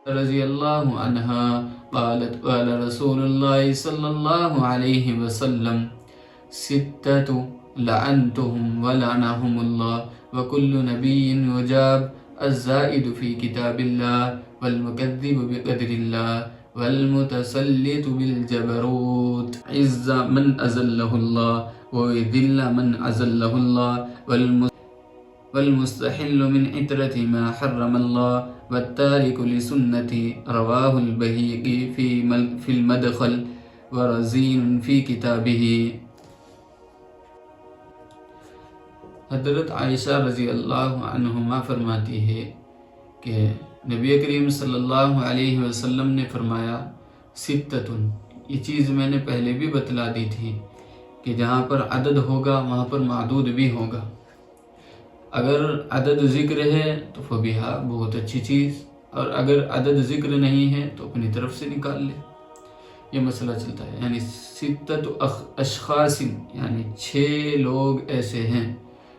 رضی اللہ عنہا قالت قال رسول اللہ صلی اللہ علیہ وسلم ستۃ لعنتهم ولعنهم اللہ وكل نبی یجاب الزائد فی کتاب اللہ والمکذب بقدر اللہ والمتسلط بالجبروت عز من اذلہ اللہ وذل من اذلہ اللہ والمستحل من عطرة ما حرم الله والتارك لسنتي رواه البهيقي في المدخل ورزين في كتابه۔ حضرت عائشہ رضی اللہ عنہما فرماتی ہے کہ نبی کریم صلی اللہ علیہ وسلم نے فرمایا ستتن، یہ چیز میں نے پہلے بھی بتلا دی تھی کہ جہاں پر عدد ہوگا وہاں پر معدود بھی ہوگا۔ اگر عدد ذکر ہے تو فبیہا، بہت اچھی چیز، اور اگر عدد ذکر نہیں ہے تو اپنی طرف سے نکال لے، یہ مسئلہ چلتا ہے۔ یعنی ستت اشخاص، یعنی 6 لوگ ایسے ہیں،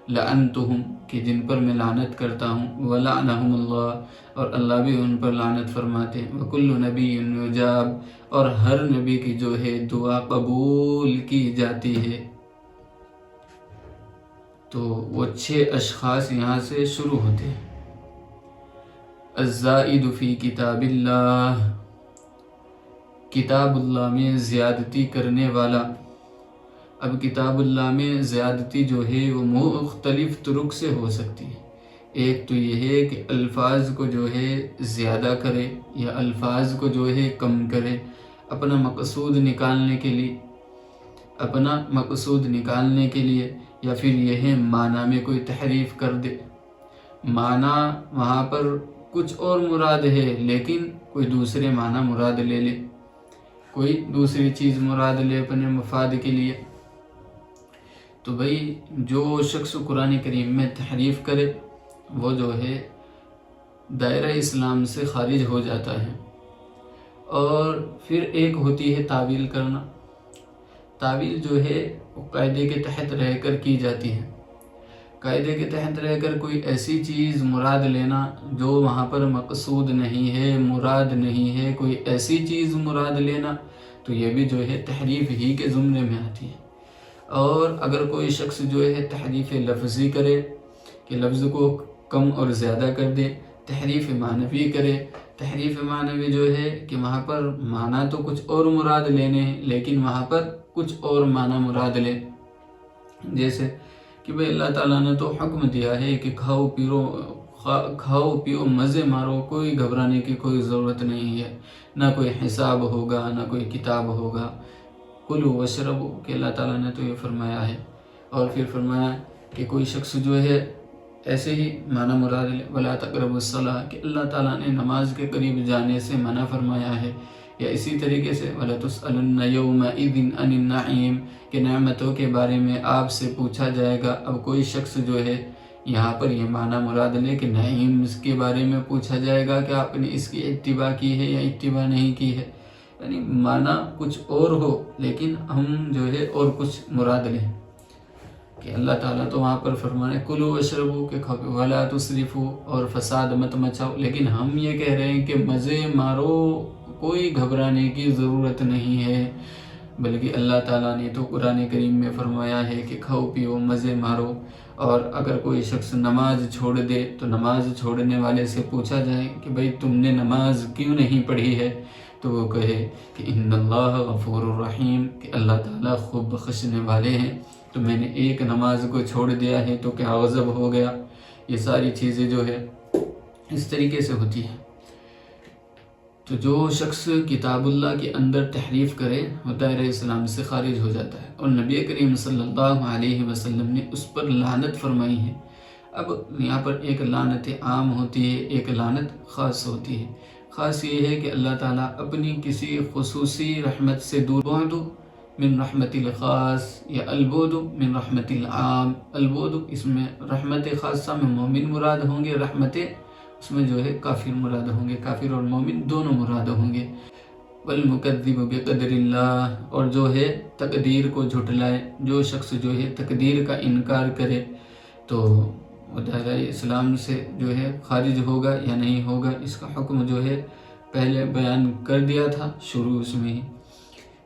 لعنتہم، کہ جن پر میں لعنت کرتا ہوں، ولعنہم اللہ، اور اللہ بھی ان پر لعنت فرماتے ہیں، وکل نبی یجاب، اور ہر نبی کی جو ہے دعا قبول کی جاتی ہے۔ تو وہ 6 اشخاص یہاں سے شروع ہوتے ہیں۔ الزائد فی کتاب اللہ، کتاب اللہ میں زیادتی کرنے والا۔ اب کتاب اللہ میں زیادتی جو ہے وہ مختلف طرق سے ہو سکتی ہے۔ ایک تو یہ ہے کہ الفاظ کو جو ہے زیادہ کرے یا الفاظ کو جو ہے کم کرے، اپنا مقصود نکالنے کے لیے، یا پھر یہ ہے معنی میں کوئی تحریف کر دے۔ معنی وہاں پر کچھ اور مراد ہے لیکن کوئی دوسرے معنی مراد لے لے، کوئی دوسری چیز مراد لے اپنے مفاد کے لیے۔ تو بھئی جو شخص قرآن کریم میں تحریف کرے وہ جو ہے دائرہ اسلام سے خارج ہو جاتا ہے۔ اور پھر ایک ہوتی ہے تعویل کرنا۔ تعویل جو ہے وہ قاعدے کے تحت رہ کر کی جاتی ہے۔ قاعدے کے تحت رہ کر کوئی ایسی چیز مراد لینا جو وہاں پر مقصود نہیں ہے، مراد نہیں ہے، کوئی ایسی چیز مراد لینا، تو یہ بھی جو ہے تحریف ہی کے زمرے میں آتی ہے۔ اور اگر کوئی شخص جو ہے تحریف لفظی کرے کہ لفظ کو کم اور زیادہ کر دے، تحریف معنوی کرے، تحریف معنوی جو ہے کہ وہاں پر معنی تو کچھ اور مراد لینے ہیں لیکن وہاں پر کچھ اور معنی مراد لے، جیسے کہ بھئی اللہ تعالیٰ نے تو حکم دیا ہے کہ کھاؤ پیو مزے مارو، کوئی گھبرانے کی کوئی ضرورت نہیں ہے، نہ کوئی حساب ہوگا نہ کوئی کتاب ہوگا، کلوا واشربوا، کہ اللہ تعالیٰ نے تو یہ فرمایا ہے۔ اور پھر فرمایا کہ کوئی شخص جو ہے ایسے ہی معنی مراد لے، ولا تقربوا الصلاۃ، کہ اللہ تعالیٰ نے نماز کے قریب جانے سے منع فرمایا ہے، یا اسی طریقے سے ولا تسألن یومئذ عن النعیم، کہ نعمتوں کے بارے میں آپ سے پوچھا جائے گا۔ اب کوئی شخص جو ہے یہاں پر یہ معنی مراد لے کہ نعیم اس کے بارے میں پوچھا جائے گا کہ آپ نے اس کی اتباع کی ہے یا اتباع نہیں کی ہے، یعنی معنی کچھ اور ہو لیکن ہم جو ہے اور کچھ مراد لیں، کہ اللہ تعالیٰ تو وہاں پر فرمانے کلوا واشربوا کہ کھاؤ، ولا تسرفوا، اور فساد مت مچاؤ، لیکن ہم یہ کہہ رہے ہیں کہ مزے مارو، کوئی گھبرانے کی ضرورت نہیں ہے، بلکہ اللہ تعالیٰ نے تو قرآن کریم میں فرمایا ہے کہ کھاؤ پیو مزے مارو۔ اور اگر کوئی شخص نماز چھوڑ دے تو نماز چھوڑنے والے سے پوچھا جائے کہ بھئی تم نے نماز کیوں نہیں پڑھی ہے، تو وہ کہے کہ ان اللہ غفور الرحیم، کہ اللہ تعالیٰ خوب بخشنے والے ہیں، تو میں نے ایک نماز کو چھوڑ دیا ہے تو کیا غضب ہو گیا۔ یہ ساری چیزیں جو ہے اس طریقے سے ہوتی ہیں۔ تو جو شخص کتاب اللہ کے اندر تحریف کرے وہ دائرہ اسلام سے خارج ہو جاتا ہے، اور نبی کریم صلی اللہ علیہ وسلم نے اس پر لعنت فرمائی ہے۔ اب یہاں پر ایک لعنت عام ہوتی ہے، ایک لعنت خاص ہوتی ہے۔ خاص یہ ہے کہ اللہ تعالیٰ اپنی کسی خصوصی رحمت سے دور، بعد من رحمت الخاص یا البعد من رحمت العام۔ البعد اس میں رحمت خاصہ میں مومن مراد ہوں گے، رحمت اس میں جو ہے کافر مراد ہوں گے، کافر اور مومن دونوں مراد ہوں گے۔ والمکذب بقدر اللہ، اور جو ہے تقدیر کو جھٹلائے، جو شخص جو ہے تقدیر کا انکار کرے تو وہ دائرہ اسلام سے جو ہے خارج ہوگا یا نہیں ہوگا، اس کا حکم جو ہے پہلے بیان کر دیا تھا شروع اس میں ہی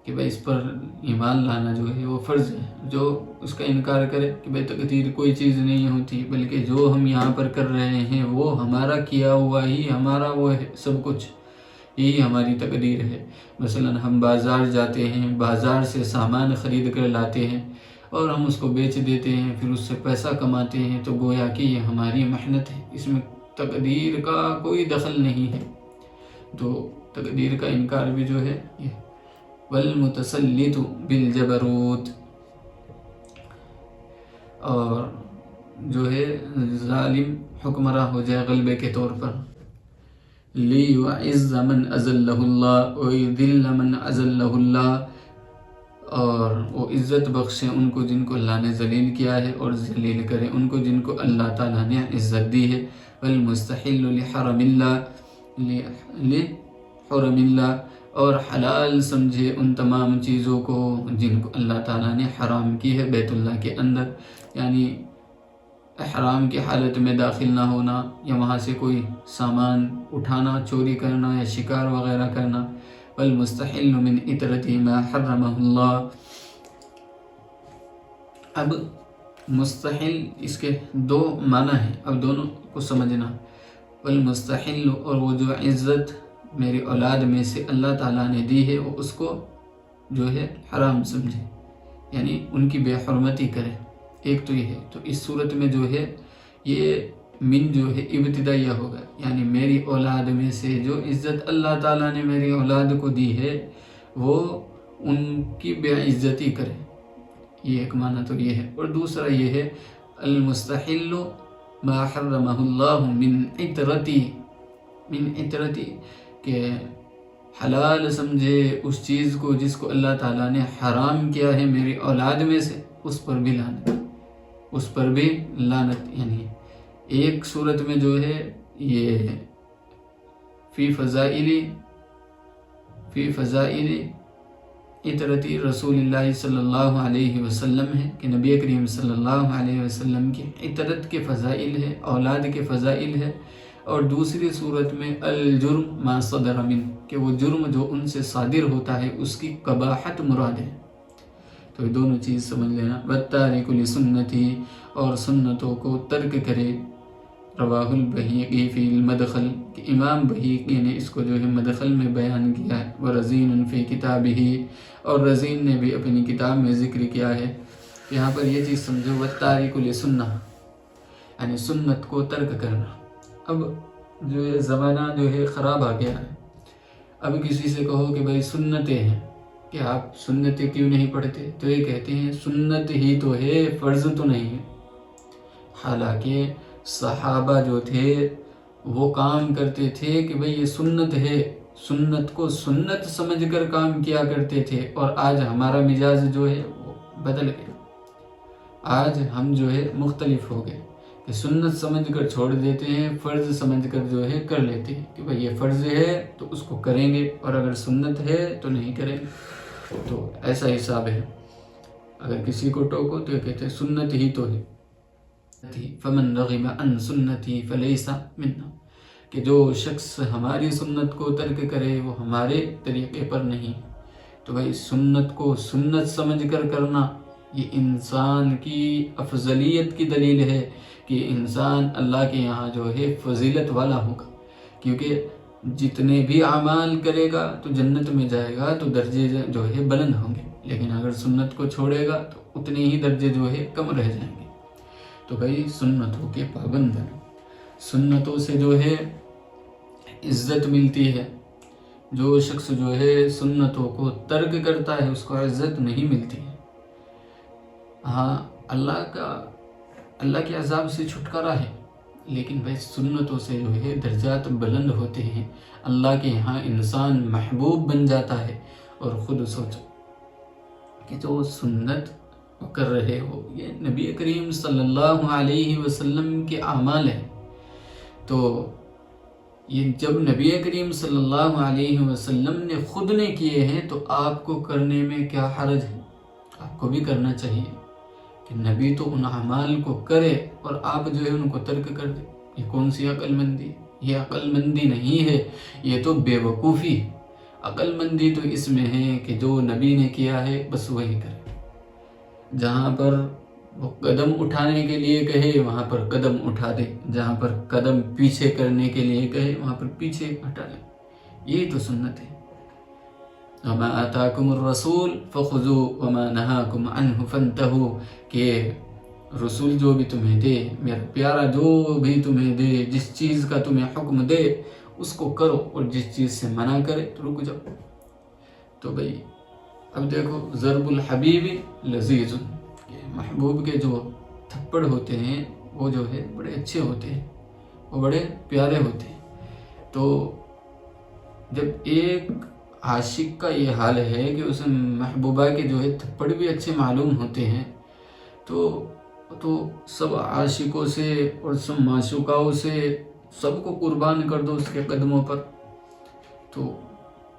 کہ بھائی اس پر ایمان لانا جو ہے وہ فرض ہے. جو اس کا انکار کرے کہ بھائی تقدیر کوئی چیز نہیں ہوتی، بلکہ جو ہم یہاں پر کر رہے ہیں وہ ہمارا کیا ہوا ہی ہمارا وہ ہے، سب کچھ یہی ہماری تقدیر ہے. مثلا ہم بازار جاتے ہیں، بازار سے سامان خرید کر لاتے ہیں اور ہم اس کو بیچ دیتے ہیں، پھر اس سے پیسہ کماتے ہیں، تو گویا کہ یہ ہماری محنت ہے، اس میں تقدیر کا کوئی دخل نہیں ہے. تو تقدیر کا انکار بھی جو ہے یہ والمتسلط بالجبروت، اور جو ہے ظالم حکمراں ہو جائے غلبے کے طور پر. لیعز من اذلہ اللہ ویذل من اذلہ اللہ، اور وہ عزت بخشے ان کو جن کو اللہ نے ذلیل کیا ہے، اور ذلیل کرے ان کو جن کو اللہ تعالیٰ نے عزت دی ہے. والمستحل لحرم اللہ، اور حلال سمجھے ان تمام چیزوں کو جن کو اللہ تعالیٰ نے حرام کی ہے بیت اللہ کے اندر، یعنی احرام کی حالت میں داخل نہ ہونا، یا وہاں سے کوئی سامان اٹھانا، چوری کرنا یا شکار وغیرہ کرنا. والمستحل من اطرتی ما حرمہ اللہ. اب مستحل اس کے دو معنی ہیں، اب دونوں کو سمجھنا. والمستحل، اور وہ جو عزت میری اولاد میں سے اللہ تعالیٰ نے دی ہے وہ اس کو جو ہے حرام سمجھے، یعنی ان کی بے حرمتی کرے. ایک تو یہ ہے. تو اس صورت میں جو ہے یہ من جو ہے ابتدائیہ ہوگا، یعنی میری اولاد میں سے جو عزت اللہ تعالیٰ نے میری اولاد کو دی ہے وہ ان کی بے عزتی کرے. یہ ایک معنی تو یہ ہے. اور دوسرا یہ ہے المستحل ما حرمہ اللہ من عطرتی، من عطرتی کہ حلال سمجھے اس چیز کو جس کو اللہ تعالیٰ نے حرام کیا ہے میری اولاد میں سے، اس پر بھی لعنت، اس پر بھی لعنت. یعنی ایک صورت میں جو ہے یہ فی فضائل عطرتی رسول اللہ صلی اللہ علیہ وسلم ہے کہ نبی کریم صلی اللہ علیہ وسلم کی عطرت کے فضائل ہے، اولاد کے فضائل ہے. اور دوسری صورت میں الجرم ما صدر من، کہ وہ جرم جو ان سے صادر ہوتا ہے اس کی قباحت مراد ہے. تو یہ دونوں چیز سمجھ لینا. والتارک لسنتی، اور سنتوں کو ترک کرے. رواہ البہیقی فی المدخل، کہ امام بہیقی نے اس کو جو ہے مدخل میں بیان کیا ہے. ورزین فی کتابہ، اور رزین نے بھی اپنی کتاب میں ذکر کیا ہے. یہاں پر یہ چیز سمجھو والتارک لسنہ، یعنی سنت کو ترک کرنا. اب جو ہے زمانہ جو ہے خراب آ گیا ہے. اب کسی سے کہو کہ بھائی سنتیں ہیں، کہ آپ سنتیں کیوں نہیں پڑھتے، تو یہ کہتے ہیں سنت ہی تو ہے، فرض تو نہیں ہے. حالانکہ صحابہ جو تھے وہ کام کرتے تھے کہ بھئی یہ سنت ہے، سنت کو سنت سمجھ کر کام کیا کرتے تھے. اور آج ہمارا مزاج جو ہے وہ بدل گیا. آج ہم جو ہے مختلف ہو گئے کہ سنت سمجھ کر چھوڑ دیتے ہیں، فرض سمجھ کر جو ہے کر لیتے ہیں کہ بھئی یہ فرض ہے تو اس کو کریں گے، اور اگر سنت ہے تو نہیں کریں گے. تو ایسا حساب ہے. اگر کسی کو ٹوکو تو یہ کہتے ہیں سنت ہی تو ہے. فمن رغب عن سنتی فلیس منا، کہ جو شخص ہماری سنت کو ترک کرے وہ ہمارے طریقے پر نہیں. تو بھائی سنت کو سنت سمجھ کر کرنا یہ انسان کی افضلیت کی دلیل ہے کہ انسان اللہ کے یہاں جو ہے فضیلت والا ہوگا. کیونکہ جتنے بھی اعمال کرے گا تو جنت میں جائے گا تو درجے جو ہے بلند ہوں گے، لیکن اگر سنت کو چھوڑے گا تو اتنے ہی درجے جو ہے کم رہ جائیں گے. تو بھائی سنتوں کے پابند ہیں. سنتوں سے جو ہے عزت ملتی ہے. جو شخص جو ہے سنتوں کو ترک کرتا ہے اس کو عزت نہیں ملتی ہے. ہاں اللہ کے عذاب سے چھٹکارا ہے، لیکن بھائی سنتوں سے جو ہے درجات بلند ہوتے ہیں. اللہ کے یہاں انسان محبوب بن جاتا ہے. اور خود سوچو کہ جو سنت کر رہے ہو یہ نبی کریم صلی اللہ علیہ وسلم کے اعمال ہیں. تو یہ جب نبی کریم صلی اللہ علیہ وسلم نے خود نے کیے ہیں تو آپ کو کرنے میں کیا حرج ہے؟ آپ کو بھی کرنا چاہیے کہ نبی تو ان اعمال کو کرے اور آپ جو ہے ان کو ترک کر دے. یہ کون سی عقل مندی ہے؟ یہ عقل مندی نہیں ہے، یہ تو بے وقوفی ہے۔ عقل مندی تو اس میں ہے کہ جو نبی نے کیا ہے بس وہی کرے، جہاں پر وہ قدم اٹھانے کے لیے کہے وہاں پر قدم اٹھا دے، جہاں پر قدم پیچھے کرنے کے لیے کہے وہاں پر پیچھے ہٹا لے، یہی تو سنت ہے۔ وَمَا آتَاكُمُ الرَّسُولُ فَخُذُوهُ وَمَا نَهَاكُمْ عَنْهُ فَانْتَهُوا، کہ رسول جو بھی تمہیں دے، میرا پیارا جو بھی تمہیں دے، جس چیز کا تمہیں حکم دے اس کو کرو، اور جس چیز سے منع کرے تو رک جاؤ۔ تو بھئی اب دیکھو، ضرب الحبیب لذیذ، محبوب کے جو تھپڑ ہوتے ہیں وہ جو ہے بڑے اچھے ہوتے ہیں، وہ بڑے پیارے ہوتے ہیں۔ تو جب ایک عاشق کا یہ حال ہے کہ اس محبوبہ کے جو ہے تھپڑ بھی اچھے معلوم ہوتے ہیں، تو سب عاشقوں سے اور سب معشوقاؤں سے سب کو قربان کر دو اس کے قدموں پر۔ تو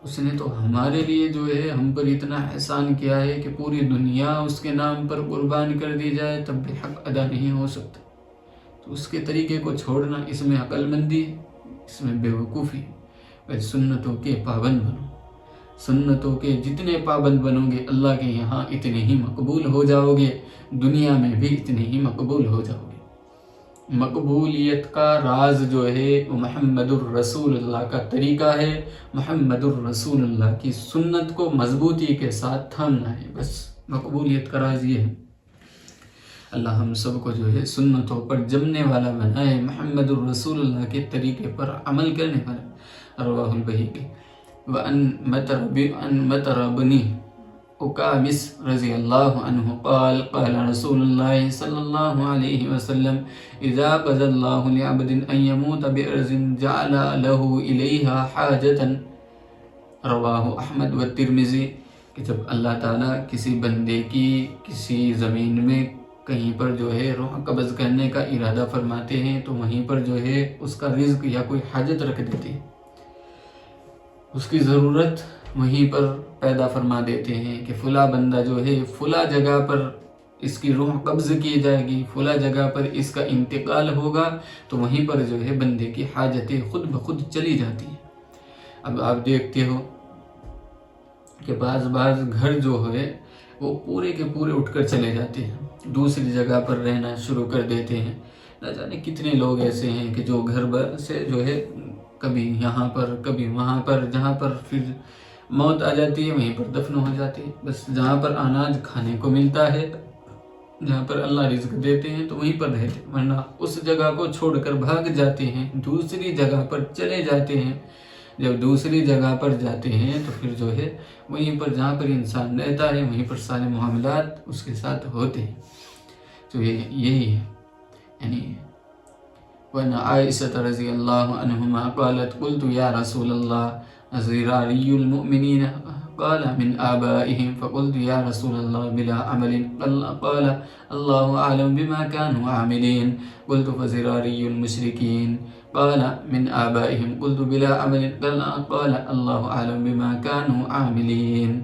اس نے تو ہمارے لیے جو ہے ہم پر اتنا احسان کیا ہے کہ پوری دنیا اس کے نام پر قربان کر دی جائے تب بھی حق ادا نہیں ہو سکتا۔ تو اس کے طریقے کو چھوڑنا، اس میں عقل مندی ہے، اس میں بے وقوفی ہے۔ بھائی سنتوں کے پابند بنو، سنتوں کے جتنے پابند بنو گے اللہ کے یہاں اتنے ہی مقبول ہو جاؤ گے، دنیا میں بھی اتنے ہی مقبول ہو جاؤ گے۔ مقبولیت کا راز جو ہے وہ محمد الرسول اللہ کا طریقہ ہے، محمد الرسول اللہ کی سنت کو مضبوطی کے ساتھ تھامنا ہے، بس مقبولیت کا راز یہ ہے۔ اللہ ہم سب کو جو ہے سنتوں پر جمنے والا بنائے، محمد الرسول اللہ کے طریقے پر عمل کرنے والا۔ رواہ البہقی۔ وَأَن مَطَرَ بْنِ اُقَامِسَ رضی اللہ عنہ قال قال رسول اللہ صلی اللہ علیہ وسلم اذا قضى اللہ لعبد ان يموت بأرض جعل له الیہا حاجتا، رواہ احمد والترمذی، کہ جب اللہ تعالیٰ کسی بندے کی کسی زمین میں کہیں پر جو ہے روح قبض کرنے کا ارادہ فرماتے ہیں تو وہیں پر جو ہے اس کا رزق یا کوئی حاجت رکھ دیتے ہیں، اس کی ضرورت وہیں پر پیدا فرما دیتے ہیں کہ فلاں بندہ جو ہے فلاں جگہ پر اس کی روح قبض کی جائے گی، فلاں جگہ پر اس کا انتقال ہوگا، تو وہیں پر جو ہے بندے کی حاجتیں خود بخود چلی جاتی ہیں۔ اب آپ دیکھتے ہو کہ بعض گھر جو ہے وہ پورے کے پورے اٹھ کر چلے جاتے ہیں، دوسری جگہ پر رہنا شروع کر دیتے ہیں۔ نہ جانے کتنے لوگ ایسے ہیں کہ جو گھر سے جو ہے کبھی یہاں پر کبھی وہاں پر، جہاں پر پھر موت آ جاتی ہے وہیں پر دفن ہو جاتے ہیں، بس جہاں پر اناج کھانے کو ملتا ہے، جہاں پر اللہ رزق دیتے ہیں تو وہیں پر رہتے ہیں، ورنہ اس جگہ کو چھوڑ کر بھاگ جاتے ہیں، دوسری جگہ پر چلے جاتے ہیں۔ جب دوسری جگہ پر جاتے ہیں تو پھر جو ہے وہیں پر جہاں پر انسان رہتا ہے وہیں پر سارے معاملات اس کے ساتھ ہوتے ہیں۔ تو یہی ہے، یعنی وَأَنْ عَائِشَةَ رضی اللہ عنہما قالت قلت یا رسول اللہ ذراری المؤمنین قال من آبائهم فقلت یا رسول اللہ بلا عمل قال اللہ اعلم بما كانوا عاملین قلت فذراری المشرکین قال من آبائهم قلت بلا عمل قال اللہ اعلم بما كانوا عاملین۔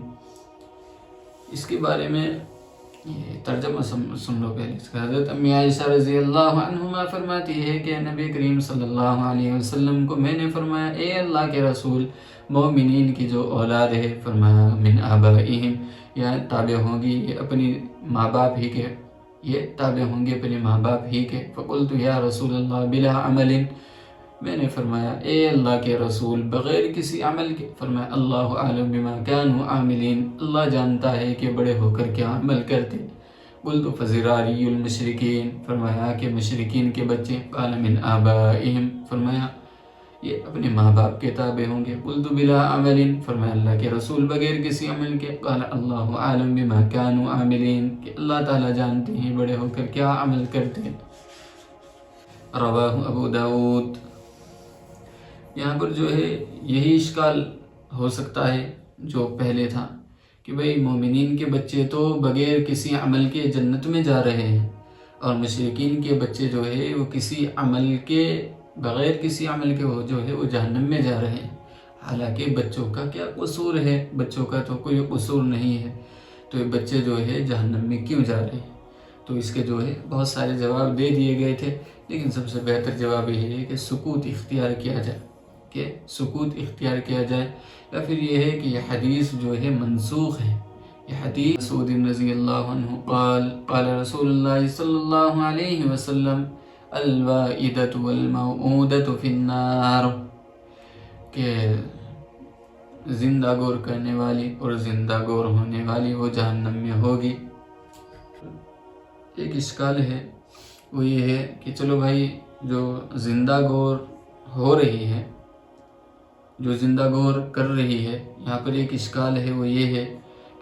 اس کے بارے میں یہ ترجمہ سن لو پہلے۔ حضرت امی عائشہ رضی اللہ عنہما فرماتی ہے کہ نبی کریم صلی اللہ علیہ وسلم کو میں نے فرمایا، اے اللہ کے رسول، مومنین کی جو اولاد ہے، فرمایا من آبائہم، یا تابع ہوں گی یہ اپنی ماں باپ ہی کے، یہ تابع ہوں گے اپنے ماں باپ ہی کے۔ فقلت یا رسول اللہ بلا عمل، میں نے فرمایا اے اللہ کے رسول بغیر کسی عمل کے، فرمایا اللہ اعلم بما كانوا عاملین، اللہ جانتا ہے کہ بڑے ہو کر کیا عمل کرتے۔ قلت فذراری المشرکین، فرمایا کہ مشرکین کے بچے، قال من آبائہم، فرمایا یہ اپنے ماں باپ کے تابع ہوں گے۔ قلت بلا عمل، فرمایا اللہ کے رسول بغیر کسی عمل کے، قال اللہ اعلم بما كانوا عاملین، کہ اللہ تعالیٰ جانتے ہیں بڑے ہو کر کیا عمل کرتے۔ رواہ ابو داود۔ یہاں پر جو ہے یہی اشکال ہو سکتا ہے جو پہلے تھا کہ بھئی مومنین کے بچے تو بغیر کسی عمل کے جنت میں جا رہے ہیں، اور مشرکین کے بچے جو ہے وہ کسی عمل کے، بغیر کسی عمل کے وہ جو ہے وہ جہنم میں جا رہے ہیں۔ حالانکہ بچوں کا کیا قصور ہے؟ بچوں کا تو کوئی قصور نہیں ہے، تو یہ بچے جو ہے جہنم میں کیوں جا رہے ہیں؟ تو اس کے جو ہے بہت سارے جواب دے دیے گئے تھے، لیکن سب سے بہتر جواب یہ ہے کہ سکوت اختیار کیا جائے، یا پھر یہ ہے کہ یہ حدیث جو ہے منسوخ ہے۔ یہ حدیث مسعود رضی اللہ عنہ قال رسول اللہ صلی اللہ علیہ وسلم الوائدۃ والموعودۃ فی النار، کہ زندہ گور کرنے والی اور زندہ گور ہونے والی وہ جہنم میں ہوگی۔ ایک اشکال ہے، وہ یہ ہے کہ چلو بھائی، جو زندہ گور ہو رہی ہے، جو زندہ گور کر رہی ہے، یہاں پر ایک اشکال ہے، وہ یہ ہے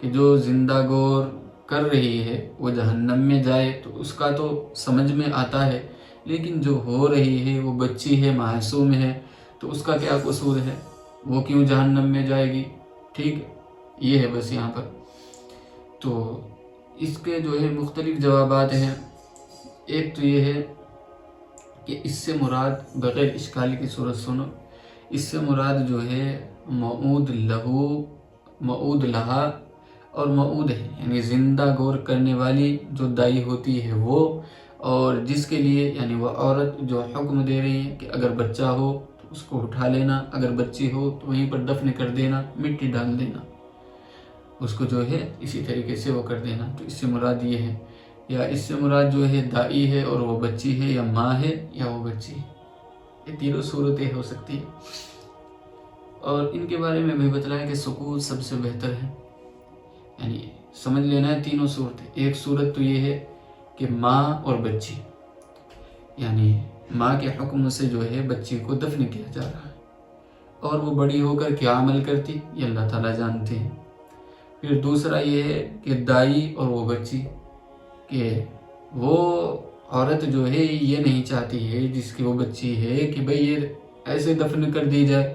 کہ جو زندہ گور کر رہی ہے وہ جہنم میں جائے تو اس کا تو سمجھ میں آتا ہے، لیکن جو ہو رہی ہے وہ بچی ہے، معصوم ہے، تو اس کا کیا قصور ہے، وہ کیوں جہنم میں جائے گی؟ ٹھیک، یہ ہے بس یہاں پر۔ تو اس کے جو ہے مختلف جوابات ہیں۔ ایک تو یہ ہے کہ اس سے مراد، بغیر اشکال کی صورت سنو، اس سے مراد جو ہے موعود لہو، موعود لہا اور موعود ہے، یعنی زندہ گور کرنے والی جو دائی ہوتی ہے وہ، اور جس کے لیے یعنی وہ عورت جو حکم دے رہی ہے کہ اگر بچہ ہو تو اس کو اٹھا لینا، اگر بچی ہو تو وہیں پر دفن کر دینا، مٹی ڈال دینا، اس کو جو ہے اسی طریقے سے وہ کر دینا۔ تو اس سے مراد یہ ہے، یا اس سے مراد جو ہے دائی ہے اور وہ بچی ہے، یا ماں ہے یا وہ بچی ہے، یہ تینوں صورتیں ہو سکتی ہیں۔ اور ان کے بارے میں بھی بتلایا کہ سکوت سب سے بہتر ہے، یعنی سمجھ لینا ہے تینوں صورتیں۔ ایک صورت تو یہ ہے کہ ماں اور بچی، یعنی ماں کے حکم سے جو ہے بچی کو دفن کیا جا رہا ہے، اور وہ بڑی ہو کر کیا عمل کرتی یہ اللہ تعالیٰ جانتے ہیں۔ پھر دوسرا یہ ہے کہ دائی اور وہ بچی، کہ وہ عورت جو ہے یہ نہیں چاہتی ہے جس کی وہ بچی ہے کہ بھئی یہ ایسے دفن کر دی جائے،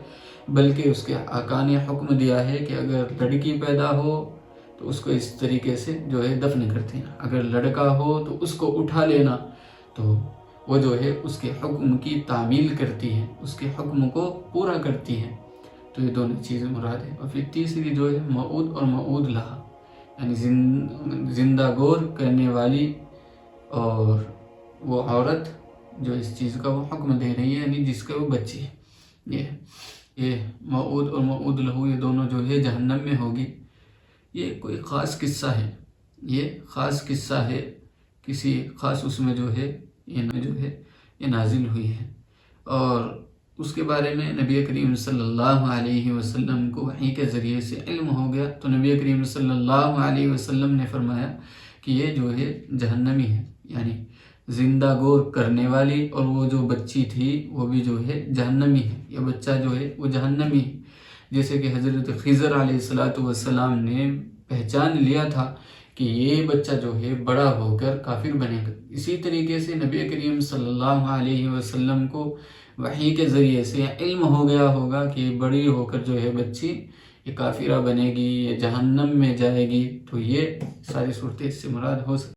بلکہ اس کے آقا نے حکم دیا ہے کہ اگر لڑکی پیدا ہو تو اس کو اس طریقے سے جو ہے دفن کر دینا، اگر لڑکا ہو تو اس کو اٹھا لینا۔ تو وہ جو ہے اس کے حکم کی تعمیل کرتی ہے، اس کے حکم کو پورا کرتی ہے۔ تو یہ دونوں چیزیں مراد ہیں۔ اور پھر تیسری جو ہے موعود اور موعود لہا، یعنی زندہ گور کرنے والی اور وہ عورت جو اس چیز کا وہ حکم دے رہی ہے، یعنی جس کا وہ بچی ہے۔ یہ موعود اور موعود لہو یہ دونوں جو ہے جہنم میں ہوگی۔ یہ کوئی خاص قصہ ہے، یہ خاص قصہ ہے، کسی خاص اس میں جو ہے یہ نازل ہوئی ہے، اور اس کے بارے میں نبی کریم صلی اللہ علیہ وسلم کو وحی کے ذریعے سے علم ہو گیا، تو نبی کریم صلی اللہ علیہ وسلم نے فرمایا کہ یہ جو ہے جہنمی ہے، یعنی زندہ گور کرنے والی، اور وہ جو بچی تھی وہ بھی جو ہے جہنمی ہے، یہ بچہ جو ہے وہ جہنمی ہے۔ جیسے کہ حضرت خضر علیہ السلام نے پہچان لیا تھا کہ یہ بچہ جو ہے بڑا ہو کر کافر بنے گا، اسی طریقے سے نبی کریم صلی اللہ علیہ وسلم کو وحی کے ذریعے سے علم ہو گیا ہوگا کہ بڑی ہو کر جو ہے بچی یہ کافرہ بنے گی، یہ جہنم میں جائے گی۔ تو یہ ساری صورتیں اس سے مراد ہو سکتی